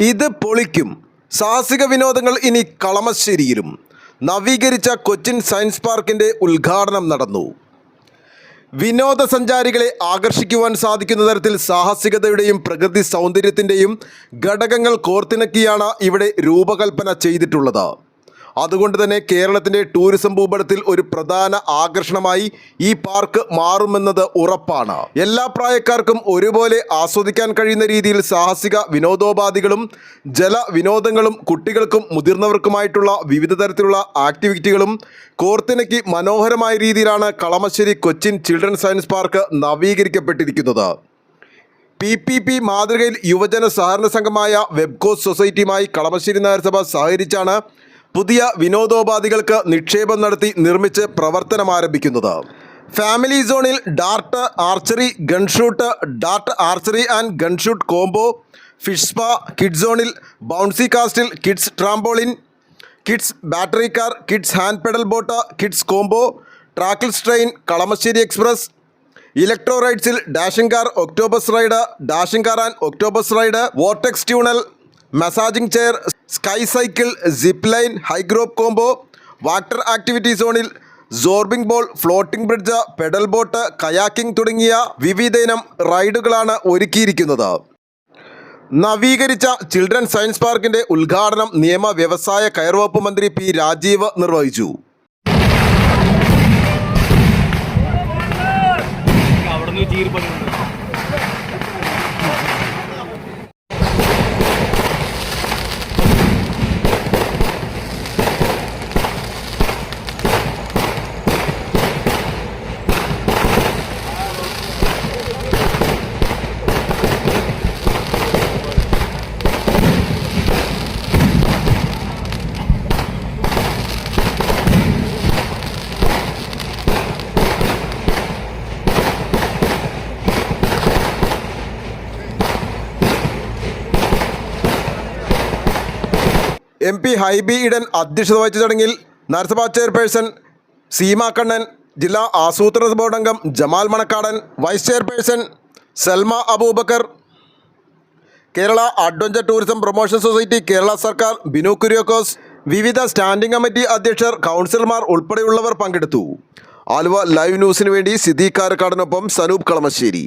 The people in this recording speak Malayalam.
ഇത് പൊളിക്കും. സാഹസിക വിനോദങ്ങൾ ഇനി കളമശ്ശേരിയിലും. നവീകരിച്ച കൊച്ചിൻ സയൻസ് പാർക്കിൻ്റെ ഉദ്ഘാടനം നടന്നു. വിനോദസഞ്ചാരികളെ ആകർഷിക്കുവാൻ സാധിക്കുന്ന തരത്തിൽ സാഹസികതയുടെയും പ്രകൃതി സൗന്ദര്യത്തിൻ്റെയും ഘടകങ്ങൾ കോർത്തിണക്കിയാണ് ഇവിടെ രൂപകൽപ്പന ചെയ്തിട്ടുള്ളത്. അതുകൊണ്ട് തന്നെ കേരളത്തിൻ്റെ ടൂറിസം ഭൂപടത്തിൽ ഒരു പ്രധാന ആകർഷണമായി ഈ പാർക്ക് മാറുമെന്നത് ഉറപ്പാണ്. എല്ലാ പ്രായക്കാർക്കും ഒരുപോലെ ആസ്വദിക്കാൻ കഴിയുന്ന രീതിയിൽ സാഹസിക വിനോദോപാധികളും ജലവിനോദങ്ങളും കുട്ടികൾക്കും മുതിർന്നവർക്കുമായിട്ടുള്ള വിവിധ തരത്തിലുള്ള ആക്ടിവിറ്റികളും കോർത്തിണക്കി മനോഹരമായ രീതിയിലാണ് Kalamassery Cochin children science park നവീകരിക്കപ്പെട്ടിരിക്കുന്നത്. PPP മാതൃകയിൽ യുവജന സഹകരണ സംഘമായ വെബ്കോസ് സൊസൈറ്റിയുമായി കളമശ്ശേരി നഗരസഭ സഹകരിച്ചാണ് പുതിയ വിനോദോപാധികൾക്ക് നിക്ഷേപം നടത്തി നിർമ്മിച്ച് പ്രവർത്തനം ആരംഭിക്കുന്നത്. ഫാമിലി സോണിൽ dart archery gun shoot, dart archery and gun shoot combo, fish spa, kids സോണിൽ bouncy castle, kids trampoline, kids battery car, kids hand pedal boat, kids combo, trackless train, Kalamassery express, electro റൈഡ്സിൽ dashing car, octopus ride, dashing car and octopus ride, vortex tunnel, massaging chair, sky cycle, zip line, high rope combo, water activity സോണിൽ zorbing ball, floating bridge, pedal boat, kayaking തുടങ്ങിയ വിവിധയിനം റൈഡുകളാണ് ഒരുക്കിയിരിക്കുന്നത്. നവീകരിച്ച ചിൽഡ്രൻ സയൻസ് പാർക്കിൻ്റെ ഉദ്ഘാടനം നിയമ വ്യവസായ കയർ വകുപ്പ് മന്ത്രി P. രാജീവ് നിർവഹിച്ചു. MP ഹൈബി ഈഡൻ അധ്യക്ഷത വഹിച്ച ചടങ്ങിൽ നഗരസഭാ ചെയർപേഴ്സൺ സീമ കണ്ണൻ, ജില്ലാ ആസൂത്രണ ബോർഡ് അംഗം Jamal Manakkadan, vice chairperson Salma Aboobacker, Kerala adventure tourism promotion society Kerala സർക്കാർ ബിനു കുര്യാക്കോസ്, വിവിധ സ്റ്റാൻഡിംഗ് കമ്മിറ്റി അധ്യക്ഷർ, കൗൺസിലർമാർ ഉൾപ്പെടെയുള്ളവർ പങ്കെടുത്തു. ആലുവ ലൈവ് ന്യൂസിന് വേണ്ടി സിദ്ദീഖ് കാരക്കാടിനൊപ്പം സനൂപ് കളമശ്ശേരി.